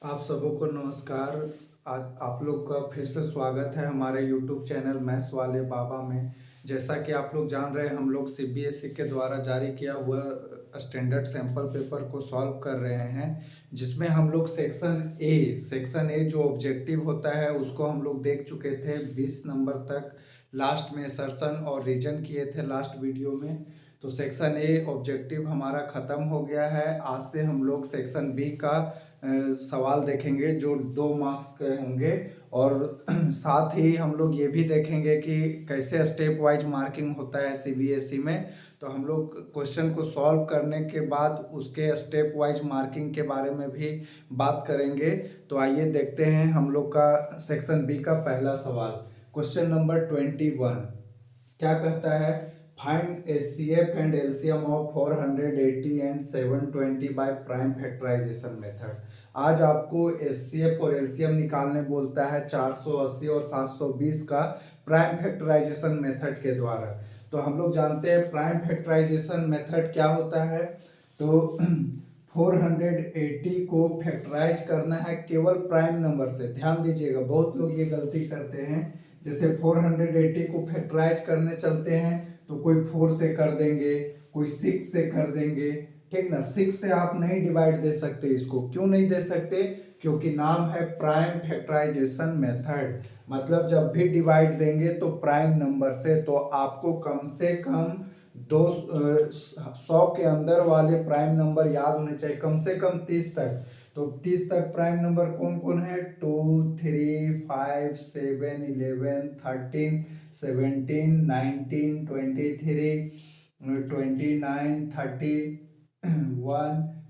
आप सबों को नमस्कार। आज आप लोग का फिर से स्वागत है हमारे यूट्यूब चैनल मैथ्स वाले बाबा में। जैसा कि आप लोग जान रहे हैं, हम लोग सीबीएसई के द्वारा जारी किया हुआ स्टैंडर्ड सैंपल पेपर को सॉल्व कर रहे हैं, जिसमें हम लोग सेक्शन ए जो ऑब्जेक्टिव होता है उसको हम लोग देख चुके थे 20 नंबर तक। लास्ट में सर्सन और रीजन किए थे लास्ट वीडियो में। तो सेक्शन ए ऑब्जेक्टिव हमारा ख़त्म हो गया है। आज से हम लोग सेक्शन बी का सवाल देखेंगे जो 2 मार्क्स के होंगे, और साथ ही हम लोग ये भी देखेंगे कि कैसे स्टेप वाइज मार्किंग होता है सीबीएसई में। तो हम लोग क्वेश्चन को सॉल्व करने के बाद उसके स्टेप वाइज मार्किंग के बारे में भी बात करेंगे। तो आइए देखते हैं हम लोग का सेक्शन बी का पहला सवाल। क्वेश्चन नंबर 21 क्या कहता है? Find HCF and LCM of 480 एंड 720 बाय प्राइम फैक्टराइजेशन मेथड। आज आपको एचसीएफ और एलसीएम निकालने बोलता है 480 और 720 का प्राइम फैक्टराइजेशन मेथड के द्वारा। तो हम लोग जानते हैं प्राइम फैक्टराइजेशन मेथड क्या होता है। तो 480 को फैक्टराइज करना है केवल प्राइम नंबर से। ध्यान दीजिएगा, बहुत लोग ये गलती करते हैं। जैसे 480 को फैक्टराइज करने चलते हैं तो कोई 4 से कर देंगे, कोई 6 से कर देंगे, ठीक ना। 6 से आप नहीं डिवाइड दे सकते। इसको क्यों नहीं दे सकते? क्योंकि नाम है प्राइम फैक्टराइजेशन मेथड। मतलब जब भी डिवाइड देंगे तो प्राइम नंबर से। तो आपको कम से कम 100 के अंदर वाले प्राइम नंबर याद होने चाहिए, कम से कम 30 तक। तो 30 तक प्राइम नंबर कौन कौन है? 2, 3, 5, 7, 11, 13, 17, 19, 23, 29, 31,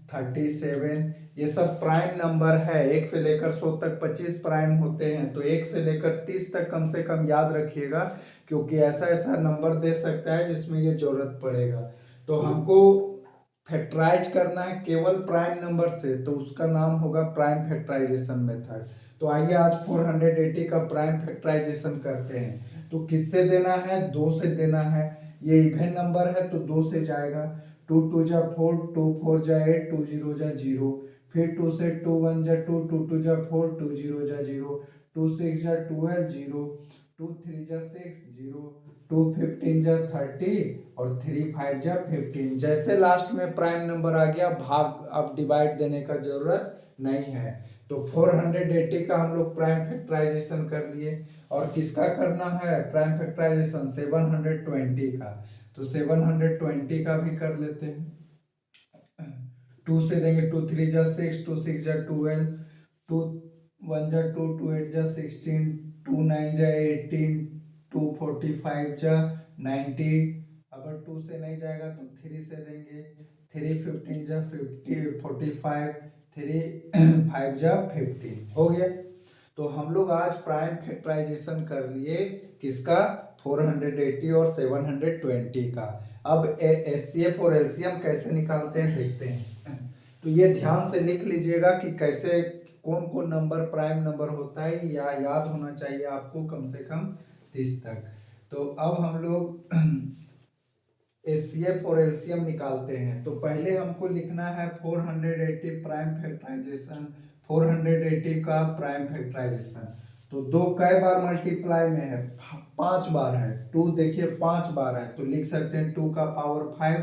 37। ये सब प्राइम नंबर है। 1 से लेकर 100 तक 25 प्राइम होते हैं। तो 1 से लेकर 30 तक कम से कम याद रखिएगा, क्योंकि ऐसा ऐसा नंबर दे सकता है जिसमें ये जरूरत पड़ेगा। तो हमको फैक्टराइज करना है केवल प्राइम नंबर से, तो उसका नाम होगा प्राइम फैक्टराइजेशन मेथड। तो आइए आज 480 का प्राइम फैक्टराइजेशन करते हैं। तो किससे देना है? 2 से देना है। ये इवन नंबर है तो 2 से जाएगा। 2 2 जा 4, 2 4 जा 8, 2 0 जा 0। फिर 2 से 2 1 जा 2, 2 2 जा 4, 2 0 जा 0। 2 6 जा 12, 0। 2 3 जा 6, 0। 2 15 जा 30 और 3 5 जा 15। जैसे लास्ट में प्राइम नंबर आ गया, भाग, अब डिवाइड देने का जरूरत नहीं है। तो 480 का हम लोग प्राइम फैक्टराइजेशन कर लिए। और किसका करना है प्राइम फैक्टराइजेशन? 720 का। तो 720 का भी कर लेते हैं। 2 से देंगे, 2 3 जा 6, 2 6 जा 12, 2 1 जा 2, 2 8 जा 16, 2 9 जा 18, 2 45 जा 90। अगर 2 से नहीं जाएगा तो 3 से देंगे। 3 15 जा 50 45, 3 5 जा 15। हो गया। तो हम लोग आज प्राइम फैक्टराइजेशन कर लिए किसका? 480 और 720 का। अब एचसीएफ और एलसीएम कैसे निकालते हैं देखते हैं। तो ये ध्यान से लिख लीजिएगा कि कैसे कौन कौन नंबर प्राइम नंबर होता है, या याद होना चाहिए आपको कम से कम 30 तक। तो अब हम लोग एचसीएफ और एलसीएम निकालते हैं। तो पहले हमको लिखना है 480 प्राइम फैक्टराइजेशन, 480 का प्राइम फैक्टराइजेशन। तो 2 कई बार मल्टीप्लाई में है? 5 बार है। 2 देखिए 5 बार है, तो लिख सकते हैं 2 का पावर 5।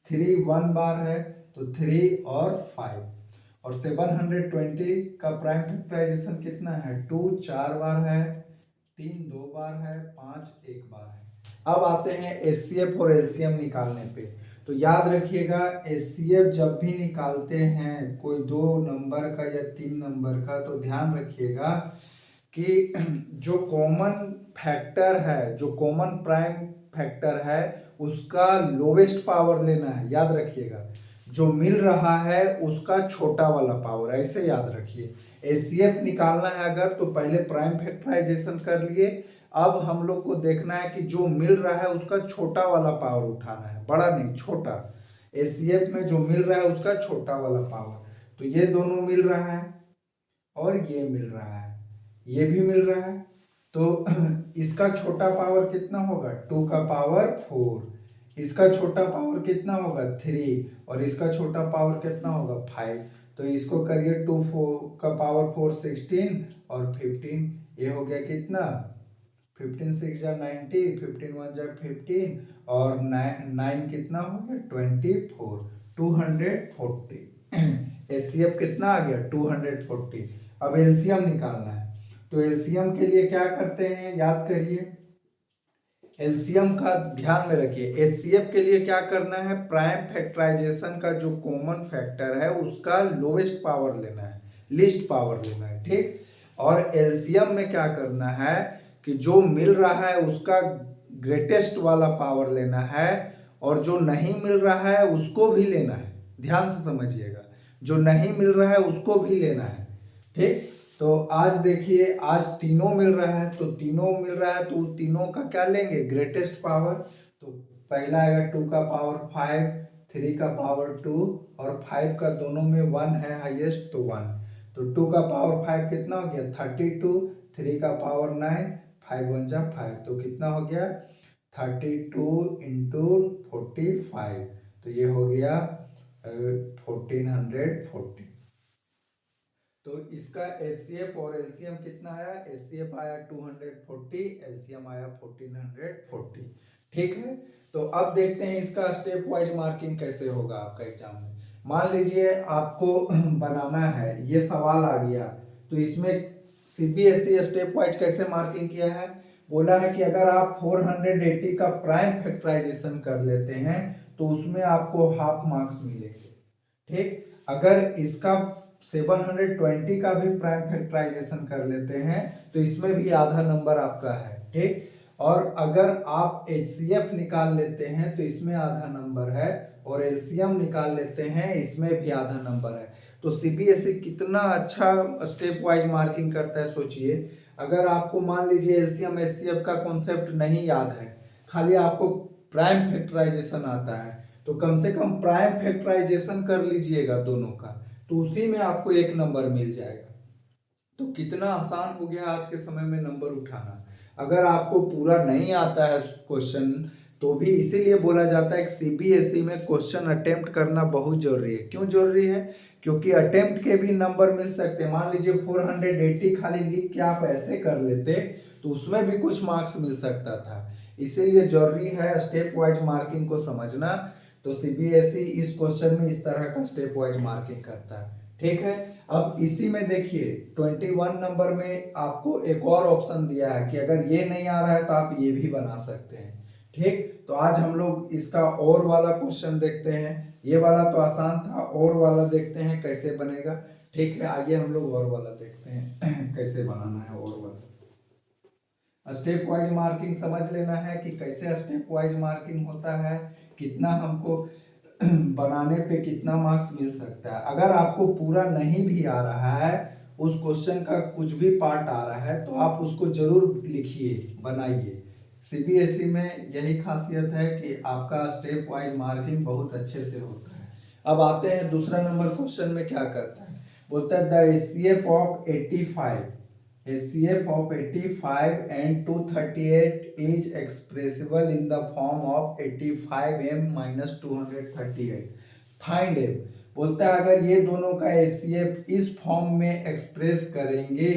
3 1 बार है तो 3 और 5। और 720 का प्राइम फैक्टराइजेशन कितना है? 2 4 बार है, 3 2 बार है, 5 1 बार है। अब आते हैं एचसीएफ और एलसीएम निकालने पे। तो याद रखिएगा, एचसीएफ जब भी निकालते हैं कोई 2 नंबर का या 3 नंबर का, तो ध्यान रखिएगा कि जो कॉमन फैक्टर है, जो कॉमन प्राइम फैक्टर है, उसका लोवेस्ट पावर लेना है। याद रखिएगा, जो मिल रहा है उसका छोटा वाला पावर, ऐसे याद रखिए। एचसीएफ निकालना है अगर, तो पहले प्राइम फैक्टराइजेशन कर लिए। अब हम लोग को देखना है कि जो मिल रहा है उसका छोटा वाला पावर उठाना है, बड़ा नहीं छोटा। एचसीएफ में जो मिल रहा है उसका छोटा वाला पावर। तो ये दोनों मिल रहा है और ये मिल रहा है, ये भी मिल रहा है। तो इसका छोटा पावर कितना होगा? 2 का पावर 4। इसका छोटा पावर कितना होगा? 3। और इसका छोटा पावर कितना होगा? 5। तो इसको करिए 2 का पावर 4 16 और 15, ये हो गया कितना 15 6 जा 90, 15 1 जा 15 और 9 कितना हो गया 24, 240। एचसीएफ कितना आ गया 240। अब एलसीएम निकालना है, तो एलसीएम के लिए क्या करते हैं याद करिए, एलसीएम का ध्यान में रखिए। एचसीएफ के लिए क्या करना है, प्राइम फैक्टराइजेशन का जो कॉमन फैक्टर है उसका लोवेस्ट पावर लेना है, लीस्ट पावर लेना है, ठीक। और एलसीएम में क्या करना है कि जो मिल रहा है उसका ग्रेटेस्ट वाला पावर लेना है, और जो नहीं मिल रहा है उसको भी लेना है। ध्यान से समझिएगा, जो नहीं मिल रहा है उसको भी लेना है, ठीक। तो आज देखिए, आज तीनों मिल रहा है, तो तीनों मिल रहा है तो तीनों का क्या लेंगे, ग्रेटेस्ट पावर। तो पहला आएगा 2 का पावर 5, 3 का पावर 2 और 5 का दोनों में 1 है हाईएस्ट, तो 1। तो 2 का पावर 5 कितना हो गया 32, 3 का पावर 9, 5 1 जा 5, तो कितना हो गया 32 इंटू 45, तो ये हो गया 1440। तो इसका एचसीएफ और एलसीएम कितना आया, एचसीएफ आया 240, एलसीएम आया 1440, ठीक है। तो अब देखते हैं इसका स्टेप वाइज मार्किंग कैसे होगा आपका एग्जाम में। मान लीजिए आपको बनाना है, ये सवाल आ गया, तो इसमें सीबीएसई स्टेप वाइज कैसे मार्किंग किया है, बोला है कि अगर आप 480 का प्राइम फैक्टराइजेशन कर लेते हैं तो उसमें आपको हाफ मार्क्स मिलेंगे, ठीक। अगर इसका 720 का भी प्राइम फैक्टराइजेशन कर लेते हैं तो इसमें भी आधा नंबर आपका है, ठीक। और अगर आप एचसीएफ निकाल लेते हैं तो इसमें आधा नंबर है, और एलसीएम निकाल लेते हैं इसमें भी आधा नंबर है। तो सीबीएसई कितना अच्छा स्टेप वाइज मार्किंग करता है, सोचिए। अगर आपको मान लीजिए एलसीएम एचसीएफ का कॉन्सेप्ट नहीं याद है, खाली आपको प्राइम फैक्टराइजेशन आता है, तो कम से कम प्राइम फैक्टराइजेशन कर लीजिएगा दोनों का, तो उसी में आपको 1 नंबर मिल जाएगा। तो कितना आसान हो गया आज के समय में नंबर उठाना। अगर आपको पूरा नहीं आता है क्वेश्चन, तो भी इसीलिए बोला जाता है कि सीबीएसई में क्वेश्चन अटेम्प्ट करना बहुत जरूरी है। क्यों जरूरी है, क्योंकि अटेम्प्ट के भी नंबर मिल सकते हैं। मान लीजिए 480 खाली लिख के आप ऐसे कर लेते तो उसमें भी कुछ मार्क्स मिल सकता था। इसीलिए जरूरी है स्टेप वाइज मार्किंग को समझना। तो सीबीएसई इस क्वेश्चन में इस तरह का स्टेप वाइज मार्किंग करता है, ठीक है। अब इसी में देखिए 21 नंबर में आपको एक और ऑप्शन दिया है कि अगर ये नहीं आ रहा है तो आप ये भी बना सकते हैं, ठीक। तो आज हम लोग इसका और वाला क्वेश्चन देखते हैं। ये वाला तो आसान था, और वाला देखते हैं कैसे बनेगा, ठीक है। आइए हम लोग और वाला देखते हैं कैसे बनाना है और वाला। स्टेप वाइज मार्किंग समझ लेना है कि कैसे स्टेप वाइज मार्किंग होता है, कितना हमको बनाने पे कितना मार्क्स मिल सकता है। अगर आपको पूरा नहीं भी आ रहा है, उस क्वेश्चन का कुछ भी पार्ट आ रहा है, तो आप उसको जरूर लिखिए, बनाइए। सीबीएसई में यही खासियत है कि आपका स्टेप वाइज मार्किंग बहुत अच्छे से होता है। अब आते हैं दूसरा नंबर क्वेश्चन में क्या करता है, बोलता है the HCF of 85, HCF of 85 and 238 is expressible in the form of 85m minus 238. Find m। बोलता है अगर ये दोनों का HCF इस फॉर्म में एक्सप्रेस करेंगे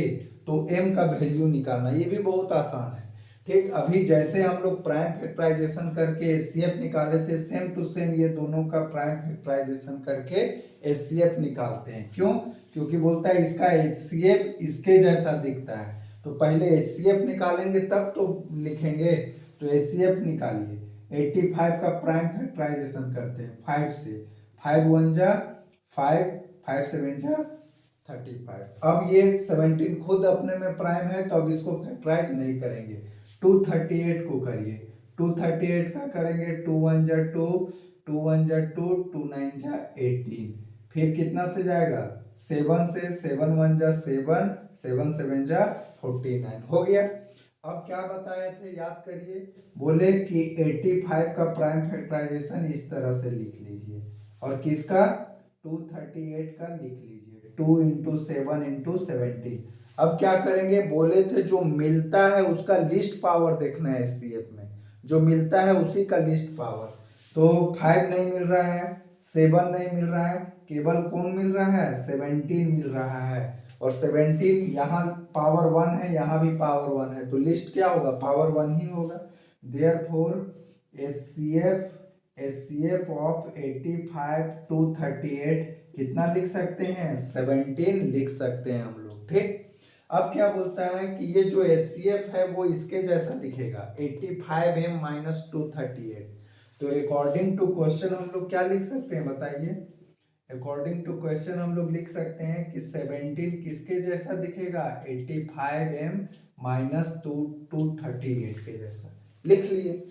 तो m का वैल्यू निकालना, ये भी बहुत आसान है, ठीक। अभी जैसे हम लोग प्राइम फैक्टराइजेशन करके HCF निकाले थे, सेम टू सेम ये दोनों का प्राइम फैक्टराइजेशन करके HCF निकालते हैं। क्यों, क्योंकि बोलता है इसका HCF इसके जैसा दिखता है, तो पहले HCF निकालेंगे तब तो लिखेंगे। तो HCF निकालिए, 85 का प्राइम फैक्टराइजेशन करते हैं 5 से, 5 1 जा 5, 5 7 जा 35। अब ये 17 खुद अपने में प्राइम है, तो अब इसको फैक्टराइज नहीं करेंगे, 238 को करिए। 238 का करेंगे, 2 1 जा 2, 2 1 जा 2, 2 9 जा 18, फिर कितना से जाएगा 7 से, 7 1 जा 7, 7 7 जा 49, हो गया। अब क्या बताए थे याद करिए, बोले कि 85 का प्राइम फैक्टराइजेशन इस तरह से लिख लीजिए, और किसका 238 का लिख लीजिए, 2 इंटू 7 इंटू 70। अब क्या करेंगे, बोले थे जो मिलता है उसका लिस्ट पावर देखना है एचसीएफ में, जो मिलता है उसी का लिस्ट पावर। तो 5 नहीं मिल रहा है, 7 नहीं मिल रहा है, केवल कौन मिल रहा है, 17 मिल रहा है। और 17 यहाँ पावर 1 है, यहाँ भी पावर 1 है, तो लिस्ट क्या होगा, पावर 1 ही होगा। देयरफॉर एचसीएफ ऑफ 85 टू 38 कितना लिख सकते हैं, 17 लिख सकते हैं हम लोग। ठीक, अब क्या बोलता है कि ये जो एचसीएफ है वो इसके जैसा दिखेगा, 85m माइनस 238। तो अकॉर्डिंग टू क्वेश्चन हम लोग क्या लिख सकते हैं बताइए, अकॉर्डिंग टू क्वेश्चन हम लोग लिख सकते हैं कि 17 किसके जैसा दिखेगा, 85m माइनस 238 के जैसा लिख लिए।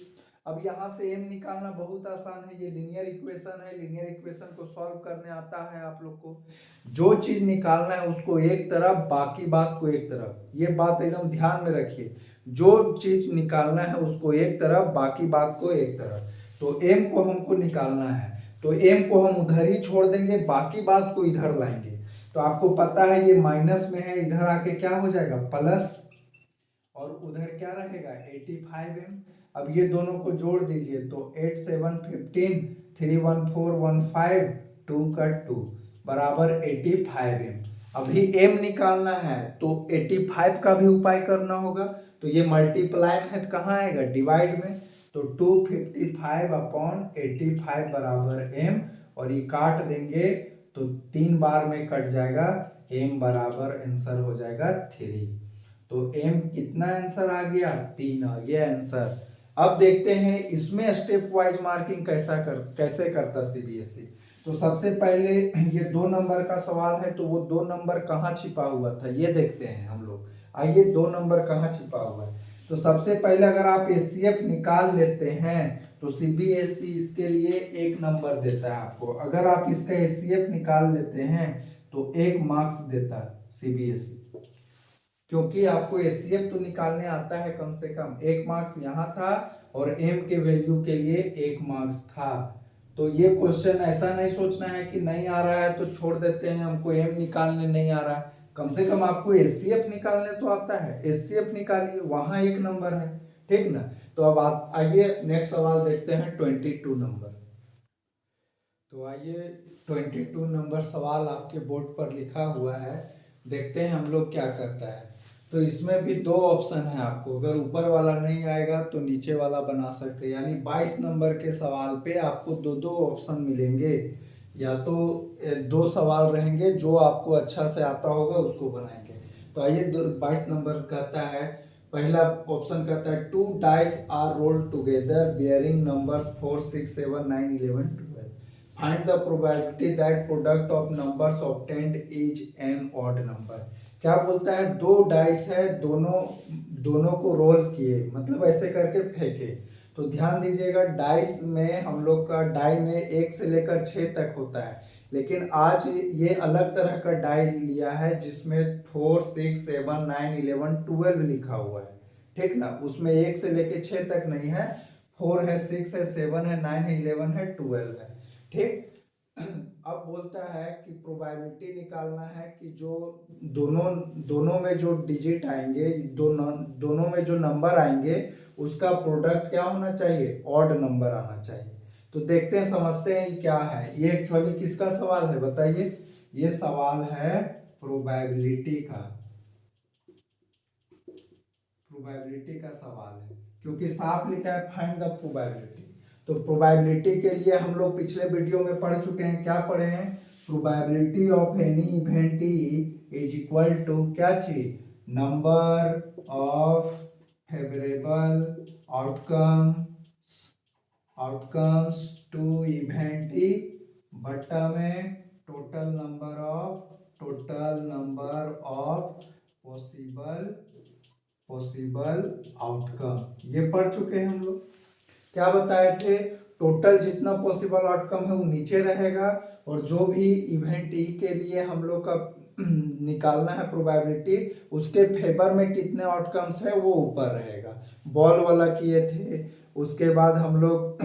अब यहाँ से m निकालना बहुत आसान है, ये लीनियर इक्वेशन है, लीनियर इक्वेशन को सॉल्व करने आता है आप लोग को। जो चीज निकालना है उसको एक तरफ, बाकी बात को एक तरफ, ये बात एकदम ध्यान में रखिए, जो चीज निकालना है उसको एक तरफ, बाकी बात को एक तरफ। तो m को हमको निकालना है, तो m को हम उधर ही छोड़ देंगे, बाकी बात को इधर लाएंगे। तो आपको पता है ये माइनस में है, इधर आके क्या हो जाएगा प्लस, और उधर क्या रहेगा 85m। अब ये दोनों को जोड़ दीजिए, तो 8 7 15 3 1 4 1 5 2 का 2 बराबर 85m। अभी m निकालना है तो 85 का भी उपाय करना होगा, तो ये मल्टीप्लाई में कहाँ आएगा, डिवाइड में, तो 255 अपॉन 85 बराबर m, और ये काट देंगे तो 3 बार में कट जाएगा, m बराबर आंसर हो जाएगा 3। तो m कितना आंसर आ गया, 3, ये आंसर। अब देखते हैं इसमें स्टेप वाइज मार्किंग कैसे करता सीबीएसई। तो सबसे पहले ये 2 नंबर का सवाल है, तो वो 2 नंबर कहाँ छिपा हुआ था ये देखते हैं हम लोग। आइए 2 नंबर कहाँ छिपा हुआ है। तो सबसे पहले अगर आप एचसीएफ निकाल लेते हैं तो सीबीएसई इसके लिए 1 नंबर देता है आपको। अगर आप इसका एचसीएफ निकाल लेते हैं तो 1 मार्क्स देता है सीबीएसई, क्योंकि आपको एचसीएफ तो निकालने आता है कम से कम। 1 मार्क्स यहाँ था और m के वैल्यू के लिए 1 मार्क्स था। तो ये क्वेश्चन ऐसा नहीं सोचना है कि नहीं आ रहा है तो छोड़ देते हैं, हमको m निकालने नहीं आ रहा है, कम से कम आपको एचसीएफ निकालने तो आता है, एचसीएफ निकालिए, वहां 1 नंबर है। ठीक ना। तो अब आप आइए नेक्स्ट सवाल देखते हैं 22 नंबर। तो आइए 22 नंबर सवाल आपके बोर्ड पर लिखा हुआ है, देखते हैं हम लोग क्या करता है। तो इसमें भी 2 ऑप्शन है आपको, अगर ऊपर वाला नहीं आएगा तो नीचे वाला बना सकते हैं, यानी 22 नंबर के सवाल पे आपको 2 ऑप्शन मिलेंगे, या तो 2 सवाल रहेंगे, जो आपको अच्छा से आता होगा उसको बनाएंगे। तो आइए 22 नंबर कहता है, पहला ऑप्शन कहता है 2 dice are rolled together bearing numbers 4 6 7 9 11 12, find the probability that product of numbers obtained is an odd number. क्या बोलता है, 2 डाइस है, दोनों को रोल किए, मतलब ऐसे करके फेंके। तो ध्यान दीजिएगा, डाइस में हम लोग का डाई में 1 से लेकर 6 तक होता है, लेकिन आज ये अलग तरह का डाई लिया है जिसमें 4 6 7 9 11 12 लिखा हुआ है। ठीक ना, उसमें 1 से लेकर 6 तक नहीं है, 4 है, 6 है, 7 है, 9 है, 11 है, 12 है। ठीक। अब बोलता है कि प्रोबेबिलिटी निकालना है कि जो दोनों में जो डिजिट आएंगे, दोनों में जो नंबर आएंगे उसका प्रोडक्ट क्या होना चाहिए, ऑड नंबर आना चाहिए। तो देखते हैं, समझते हैं ये क्या है। ये एक्चुअली किसका सवाल है बताइए, ये सवाल है प्रोबेबिलिटी का, प्रोबेबिलिटी का सवाल है, क्योंकि साफ लिखा है फाइंड द प्रोबेबिलिटी। तो प्रोबेबिलिटी के लिए हम लोग पिछले वीडियो में पढ़ चुके हैं, क्या पढ़े हैं, probability of any event is equal to क्या चीज, number of favourable outcomes to event E बट्टा में total number of possible outcome, ये पढ़ चुके हैं हम लोग। क्या बताए थे, टोटल जितना पॉसिबल आउटकम है वो नीचे रहेगा, और जो भी इवेंट ई के लिए हम लोग का निकालना है प्रोबेबिलिटी, उसके फेवर में कितने आउटकम्स है वो ऊपर रहेगा। बॉल वाला किए थे, उसके बाद हम लोग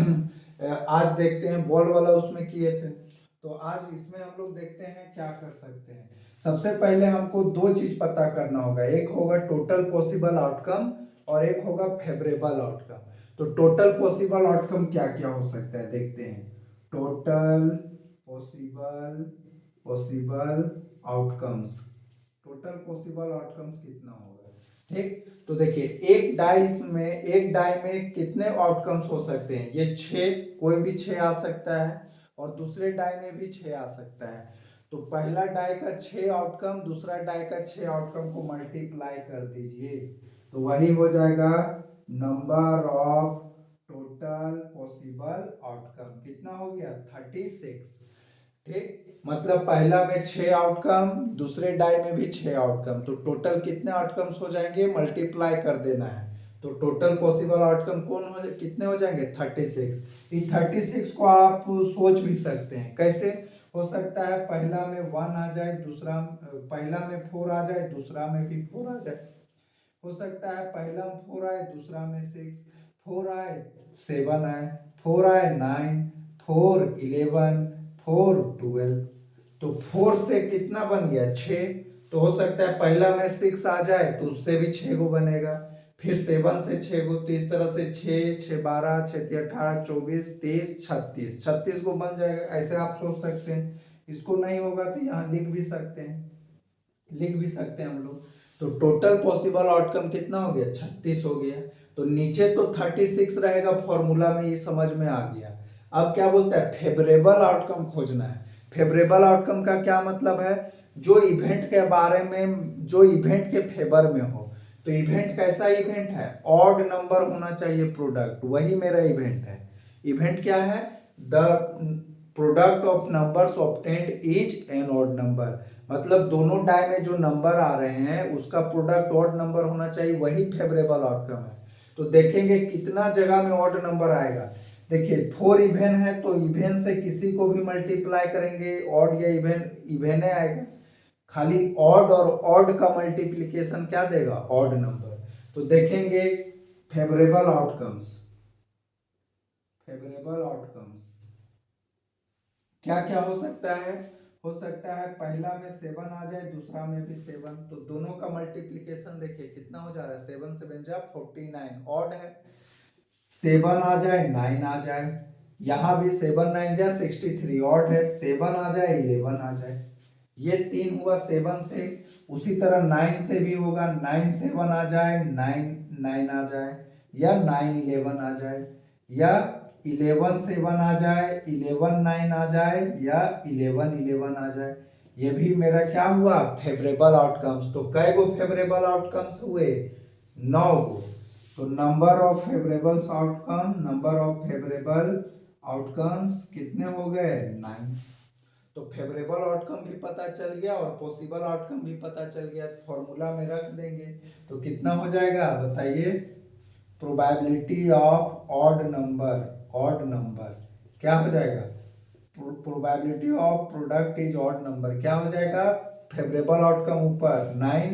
आज देखते हैं बॉल वाला उसमें किए थे। तो आज इसमें हम लोग देखते हैं क्या कर सकते हैं। सबसे पहले हमको 2 चीज पता करना होगा, एक होगा टोटल पॉसिबल आउटकम और एक होगा फेवरेबल आउटकम। तो टोटल पॉसिबल आउटकम क्या क्या हो सकता है देखते हैं। Total possible outcomes, total possible outcomes कितना होगा। ठीक, तो देखिए एक डाई में कितने आउटकम्स हो सकते हैं, ये 6, कोई भी 6 आ सकता है और दूसरे डाई में भी 6 आ सकता है। तो पहला डाई का 6 आउटकम, दूसरा डाई का 6 आउटकम को मल्टीप्लाई कर दीजिए, तो वही हो जाएगा number of total possible outcome. कितना हो गया 36। ठीक, मतलब पहला में 6 आउटकम, दूसरे डाई में भी 6 आउटकम, तो टोटल कितने आउटकम्स हो जाएंगे, मल्टीप्लाई कर देना है। तो टोटल पॉसिबल आउटकम कितने हो जाएंगे 36। इस 36 को आप सोच भी सकते हैं कैसे हो सकता है, पहला में 1 आ जाए, दूसरा पहला में 4 आ जाए, दूसरा में भी 4 आ जाए। हो सकता है पहला में 4 आए, दूसरा में 6, 4 आए 7 आए, 4 आए 9, 4 11, 4 12, तो 4 से कितना बन गया 6। तो हो सकता है पहला में 6 आ जाए तो उससे भी 6 गो बनेगा, फिर 7 से 6 गो, तो इस तरह से 6 6 12 6 18 24 30 36, 36 गो बन जाएगा। ऐसे आप सोच सकते हैं, इसको नहीं होगा तो यहाँ लिख भी सकते हैं हम लोग। तो टोटल पॉसिबल आउटकम कितना हो गया 36 हो गया। तो नीचे तो 36 रहेगा, फॉर्मूला में ये समझ में आ गया। अब क्या बोलता है, फेवरेबल आउटकम खोजना है। फेवरेबल आउटकम का क्या मतलब है, जो इवेंट के बारे में, जो इवेंट के फेवर में हो। तो इवेंट कैसा इवेंट है, ऑड नंबर होना चाहिए प्रोडक्ट, वही मेरा इवेंट है। इवेंट क्या है, the product of numbers obtained is an odd number, मतलब दोनों डाई में जो नंबर आ रहे हैं उसका प्रोडक्ट ऑड नंबर होना चाहिए, वही फेवरेबल आउटकम है। तो देखेंगे कितना जगह में ऑड नंबर आएगा। देखिए 4 इवेन है तो इवेन से किसी को भी मल्टीप्लाई करेंगे, ऑड या इवेन आएगा। खाली ऑड और ऑड का मल्टीप्लिकेशन क्या देगा, ऑड नंबर। तो देखेंगे फेवरेबल आउटकम्स, फेवरेबल आउटकम्स क्या क्या हो सकता है पहला में 7 आ जाए, दूसरा में भी 7, तो दोनों का मल्टीप्लिकेशन देखिए कितना हो जा रहा है, 7 7 जा 49, ऑड है। 7 आ जाए 9 आ जाए, यहाँ भी 7 9 जा 63, ऑड है। 7 आ जाए 11 आ जाए, ये 3 हुआ 7 से। उसी तरह 9 से भी होगा, 9 7 आ जाए, 9 9 आ जाए, या 9 11 आ जाए, या 11 7 आ जाए, 11 9 आ जाए, या 11 11 आ जाए। ये भी मेरा क्या हुआ, फेवरेबल आउटकम्स। तो कै गो फेवरेबल आउटकम्स हुए, 9 गो। तो नंबर ऑफ फेवरेबल आउटकम्स कितने हो गए, 9। तो फेवरेबल आउटकम भी पता चल गया और पॉसिबल आउटकम भी पता चल गया, फॉर्मूला में रख देंगे। तो कितना हो जाएगा बताइए, प्रोबेबिलिटी ऑफ ऑड नंबर क्या हो जाएगा, probability of product is odd number क्या हो जाएगा, फेवरेबल आउटकम ऊपर 9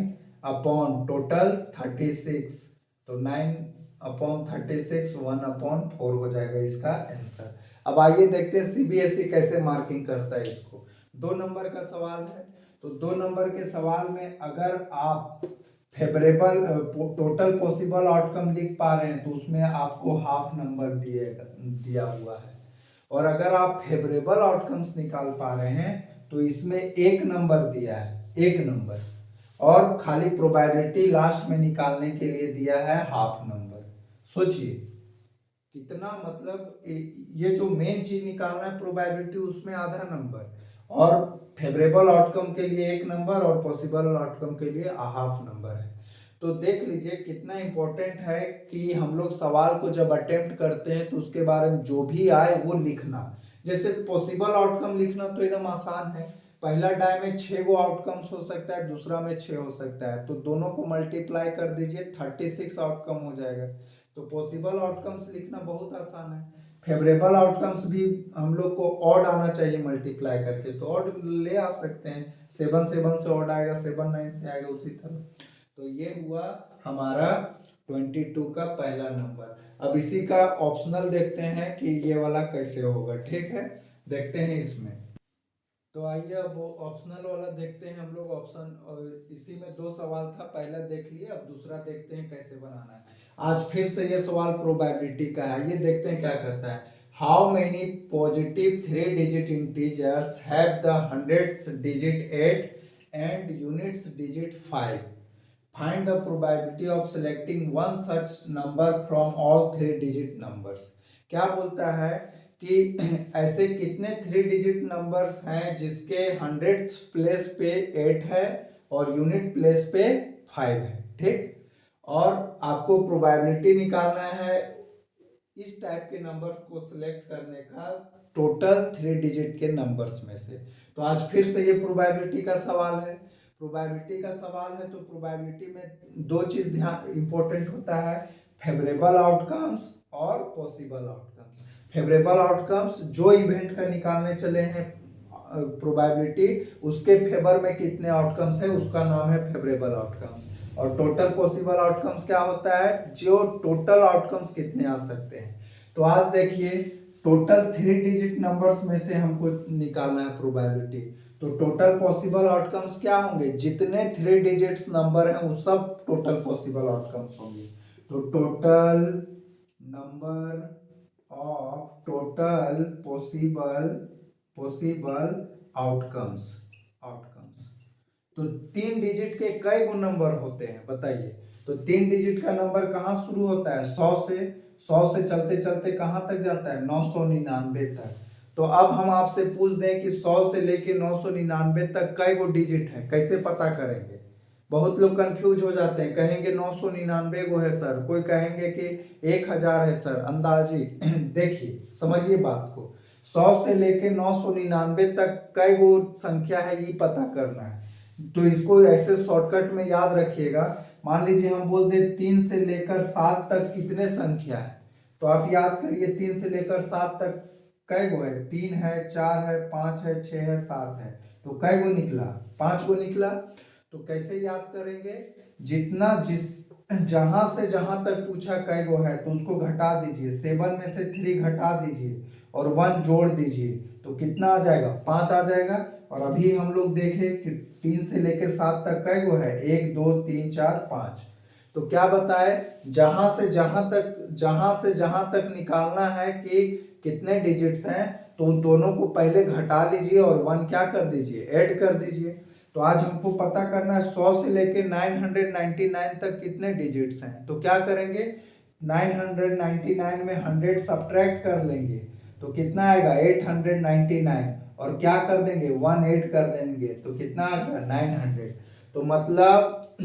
अपॉन टोटल 36, तो 9 अपॉन 36 1 अपॉन 4 हो जाएगा इसका आंसर। अब आइए देखते हैं सीबीएसई कैसे मार्किंग करता है इसको। 2 नंबर का सवाल है, तो 2 नंबर के सवाल में अगर आप फेवरेबल टोटल पॉसिबल आउटकम लिख पा रहे हैं तो उसमें आपको हाफ नंबर दिया हुआ है, और अगर आप फेवरेबल आउटकम्स निकाल पा रहे हैं तो इसमें 1 नंबर दिया है, 1 नंबर, और खाली प्रोबेबिलिटी लास्ट में निकालने के लिए दिया है हाफ नंबर। सोचिए कितना, मतलब ये जो मेन चीज निकालना है प्रोबेबिलिटी, उसमें आधा नंबर, और फेवरेबल आउटकम के लिए 1 नंबर और पॉसिबल आउटकम के लिए हाफ नंबर है। तो देख लीजिए कितना इंपॉर्टेंट है कि हम लोग सवाल को जब अटेम्प्ट करते हैं तो उसके बारे में जो भी आए वो लिखना। जैसे पॉसिबल आउटकम लिखना तो एकदम आसान है, पहला डाई में 6 गो आउटकम्स हो सकता है, दूसरा में 6 हो सकता है, तो दोनों को मल्टीप्लाई कर दीजिए 36 आउटकम हो जाएगा। तो पॉसिबल आउटकम्स लिखना बहुत आसान है। फेवरेबल आउटकम्स भी हम लोग को ऑड आना चाहिए मल्टीप्लाई करके, तो ऑड ले आ सकते हैं, 7 7 से ऑड आएगा, 7 9 से आएगा, उसी तरह। तो ये हुआ हमारा 22 का पहला नंबर। अब इसी का ऑप्शनल देखते हैं कि ये वाला कैसे होगा, ठीक है, देखते हैं इसमें। तो आइए अब ऑप्शनल वाला देखते हैं हम लोग ऑप्शन, और इसी में 2 सवाल था, पहला देख लिए, अब दूसरा देखते हैं कैसे बनाना है। आज फिर से ये सवाल प्रोबेबिलिटी का है, ये देखते हैं क्या करता है। How many positive 3 digit integers have the hundredths digit 8 and units digit 5? Find the probability of selecting one such number from all 3 digit numbers. क्या बोलता है कि ऐसे कितने 3 digit नंबर्स हैं जिसके हंड्रेड्स प्लेस पे 8 है और यूनिट प्लेस पे 5 है, ठीक। और आपको प्रोबेबिलिटी निकालना है इस टाइप के नंबर्स को सिलेक्ट करने का टोटल 3 digit के नंबर्स में से। तो आज फिर से ये प्रोबेबिलिटी का सवाल है। प्रोबेबिलिटी का सवाल है तो प्रोबेबिलिटी में दो चीज ध्यान इंपॉर्टेंट होता है, फेवरेबल आउटकम्स और पॉसिबल आउटकम्स। फेवरेबल आउटकम्स जो इवेंट का निकालने चले हैं प्रोबेबिलिटी, उसके फेवर में कितने आउटकम्स है उसका नाम है फेवरेबल आउटकम्स। और टोटल पॉसिबल आउटकम्स क्या होता है, जो टोटल आउटकम्स कितने आ सकते हैं। तो आज देखिए टोटल 3 digit नंबर्स में से हमको निकालना है प्रोबेबिलिटी। तो टोटल पॉसिबल आउटकम्स क्या होंगे, जितने 3 digits नंबर हैं वो सब टोटल पॉसिबल आउटकम्स होंगे। तो total number of total possible outcomes outcomes. तो 3 digit के कई गो नंबर होते हैं बताइए। तो 3 digit का नंबर कहाँ शुरू होता है, 100 से चलते चलते कहाँ तक जाता है, 999 तक। तो अब हम आपसे पूछ दें कि 100 से लेके 999 तक कई गो डिजिट है, कैसे पता करेंगे। बहुत लोग कंफ्यूज हो जाते हैं, कहेंगे 999 गो है सर, कोई कहेंगे कि 1000 है सर, अंदाजी। देखिए समझिए बात को, 100 से लेके 999 तक कई गो संख्या है ये पता करना है। तो इसको ऐसे शॉर्टकट में याद रखिएगा। मान लीजिए हम बोल दे 3 से लेकर 7 तक कितने संख्या है, तो आप याद करिए 3 से लेकर 7 तक कै गो है, 3 है, 4 है, 5 है, 6 है, 7 है। तो कै गो निकला, 5 गो निकला। तो कैसे याद करेंगे, जितना जिस जहां से जहां तक पूछा कै गो है तो उसको घटा दीजिए, 7 में से 3 घटा दीजिए और 1 जोड़ दीजिए, तो कितना आ जाएगा, 5 आ जाएगा। और अभी हम लोग देखें कि 3 से लेके 7 तक कै गो है, 1 2 3 4 5। तो क्या बताए, जहां से जहां तक निकालना है कि कितने डिजिट्स हैं, तो उन दोनों को पहले घटा लीजिए और 1 क्या कर दीजिए, ऐड कर दीजिए। तो आज हमको पता करना है 100 से लेके 999 तक कितने डिजिट्स हैं। तो क्या करेंगे, 999 में 100 सब्ट्रैक्ट कर लेंगे तो कितना आएगा 899, और क्या कर देंगे 1 ऐड कर देंगे तो कितना आ गया 900। तो मतलब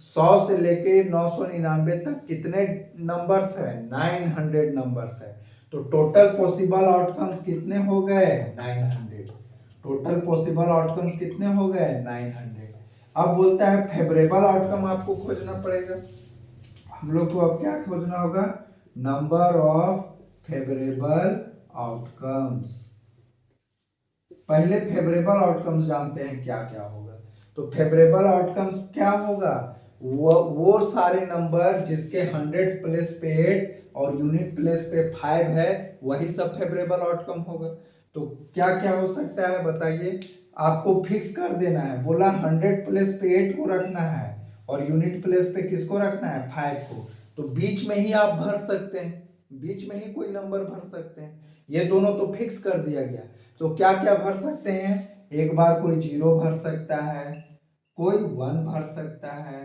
100 से लेके 999 तक कितने नंबर्स है, 900 नंबर्स है। तो टोटल पॉसिबल आउटकम्स कितने हो गए 900। टोटल पॉसिबल आउटकम्स कितने हो गए 900। अब बोलता है फेवरेबल आउटकम आपको खोजना पड़ेगा। हम लोग को अब क्या खोजना होगा, नंबर ऑफ फेवरेबल आउटकम्स। पहले फेवरेबल आउटकम्स जानते हैं क्या क्या होगा। तो फेवरेबल आउटकम्स क्या होगा, वो सारे नंबर जिसके 100 प्लेस पे 8 और यूनिट प्लेस पे 5 है, वही सब फेवरेबल आउटकम होगा। तो क्या क्या हो सकता है बताइए, आपको फिक्स कर देना है, बोला 100 प्लेस पे 8 को रखना है और यूनिट प्लेस पे किसको रखना है 5 को। तो बीच में ही आप भर सकते हैं, बीच में ही कोई नंबर भर सकते हैं, ये दोनों तो फिक्स कर दिया गया। तो क्या क्या भर सकते हैं, एक बार कोई 0 भर सकता है, कोई 1 भर सकता है,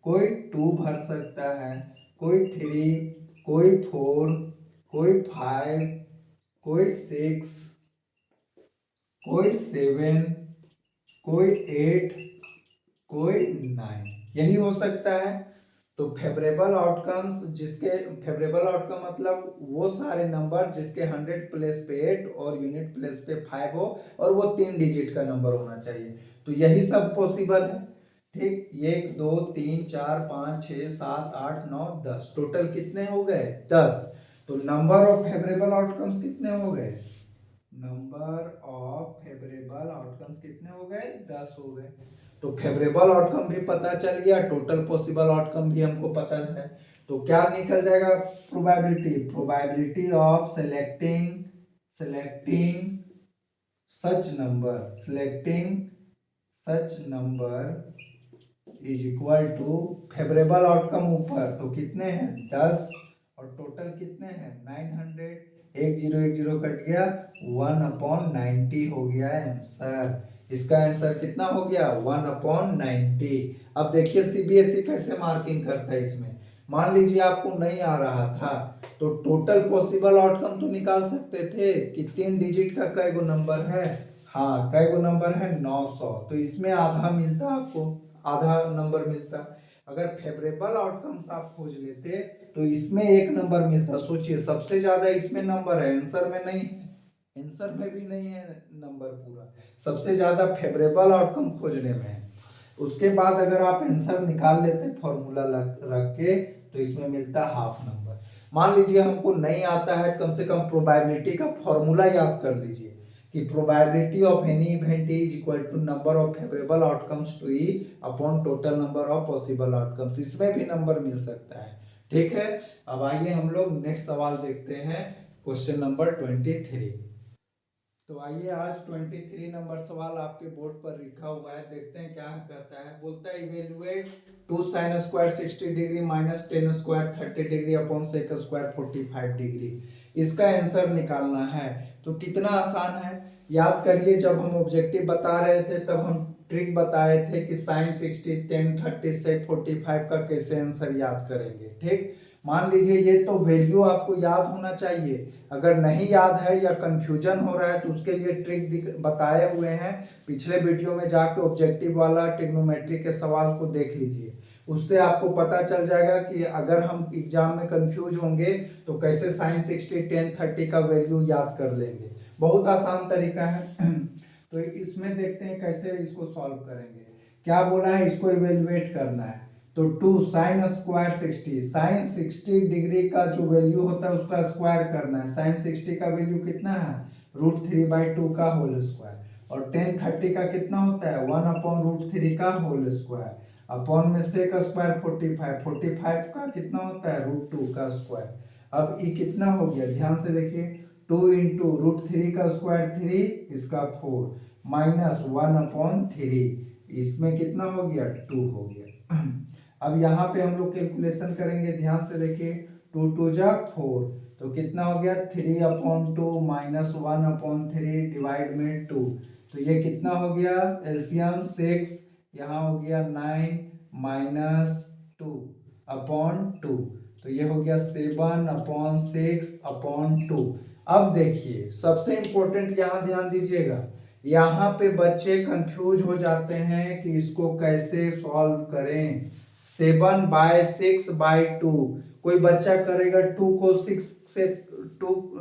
कोई 2 भर सकता है, कोई 3, कोई 4, कोई 5, कोई 6, कोई 7, कोई 8, कोई 9, यही हो सकता है। तो फेवरेबल आउटकम्स, जिसके फेवरेबल आउटकम मतलब वो सारे नंबर जिसके 100 प्लेस पे 8 और यूनिट प्लेस पे 5 हो और वो 3 डिजिट का नंबर होना चाहिए। तो यही सब पॉसिबल है, ठीक। 1 2 3 4 5 6 7 8 9 10, टोटल कितने हो गए 10। तो नंबर ऑफ फेवरेबल आउटकम्स कितने हो गए, नंबर ऑफ फेवरेबल आउटकम्स कितने हो गए 10 हो गए। तो फेवरेबल आउटकम भी पता चल गया, टोटल पॉसिबल आउटकम भी हमको पता है। तो क्या निकल जाएगा probability of selecting such number is equal to favourable outcome ऊपर तो कितने हैं 10 और टोटल कितने हैं 900। एक जीरो कट गया, 1/90 हो गया आंसर। इसका आंसर कितना हो गया? 1/90। अब देखिए सीबीएसई कैसे मार्किंग करता है इसमें। मान लीजिए आपको नहीं आ रहा था, तो टोटल पॉसिबल आउटकम तो निकाल सकते थे कि 3 डिजिट का कै गो नंबर है। हाँ, कै गो नंबर है? 900। तो इसमें आधा मिलता आपको, आधा नंबर मिलता। अगर फेवरेबल आउटकम्स आप खोज लेते तो इसमें एक नंबर मिलता। सोचिए, सबसे ज्यादा इसमें नंबर है, आंसर में नहीं है। आंसर में भी नहीं है नंबर पूरा, सबसे ज्यादा फेवरेबल आउटकम खोजने में है। उसके बाद अगर आप आंसर निकाल लेते फॉर्मूला रख के, तो इसमें मिलता हाफ नंबर। मान लीजिए हमको नहीं आता है, कम से कम प्रोबेबिलिटी का फॉर्मूला याद कर लीजिए कि probability of any event is equal to number of favourable outcomes to E upon total number of possible outcomes. इसमें भी नंबर मिल सकता है। ठीक है, अब आइए हम लोग नेक्स्ट सवाल देखते हैं, क्वेश्चन नंबर 23। तो आइए आज 23 नंबर सवाल आपके बोर्ड पर लिखा हुआ है, देखते हैं क्या कहता है। बोलता है evaluate 2 sin square 60 degree minus 10 square 30 degree upon sec square 45 degree. इसका आंसर निकालना है। तो कितना आसान है, याद करिए जब हम ऑब्जेक्टिव बता रहे थे तब हम ट्रिक बताए थे कि sin 60 10 30 सेक 45 का कैसे आंसर याद करेंगे। ठीक, मान लीजिए ये तो वैल्यू आपको याद होना चाहिए। अगर नहीं याद है या कंफ्यूजन हो रहा है तो उसके लिए ट्रिक बताए हुए हैं, पिछले वीडियो में जाके ऑब्जेक्टिव वाला ट्रिग्नोमेट्री के सवाल को देख लीजिए। उससे आपको पता चल जाएगा कि अगर हम एग्जाम में कंफ्यूज होंगे तो कैसे sin 60 10 30 का वैल्यू याद कर लेंगे। बहुत आसान तरीका है। तो इसमें देखते हैं कैसे इसको सॉल्व करेंगे। क्या बोला है, इसको इवेलुएट करना है। तो 2 sin स्क्वायर 60, sin 60 डिग्री का जो वैल्यू होता है उसका स्क्वायर करना है। sin 60 का वैल्यू कितना है? √3/2 का होल स्क्वायर। और 10 30 का कितना होता है? 1/√3 का होल स्क्वायर। अपॉन में सेक स्क्वायर 45 का कितना होता है? √2 का स्क्वायर। अब ये कितना हो गया, ध्यान से देखिए, 2 इंटू √3 का स्क्वायर 3, इसका 4 माइनस 1/3, इसमें कितना हो गया? 2 हो गया। अब यहाँ पे हम लोग कैलकुलेशन करेंगे, ध्यान से देखिए, 2 2 जा 4, तो कितना हो गया? 3/2 माइनस 1/3 डिवाइड में 2, तो ये कितना हो गया? एलसीएम 6, यहाँ हो गया 9 माइनस 2 अपॉन 2, तो ये हो गया 7/6/2। अब देखिए सबसे इंपॉर्टेंट यहाँ ध्यान दीजिएगा, यहाँ पे बच्चे कंफ्यूज हो जाते हैं कि इसको कैसे सॉल्व करें। 7/6/2, कोई बच्चा करेगा 2 को 6 से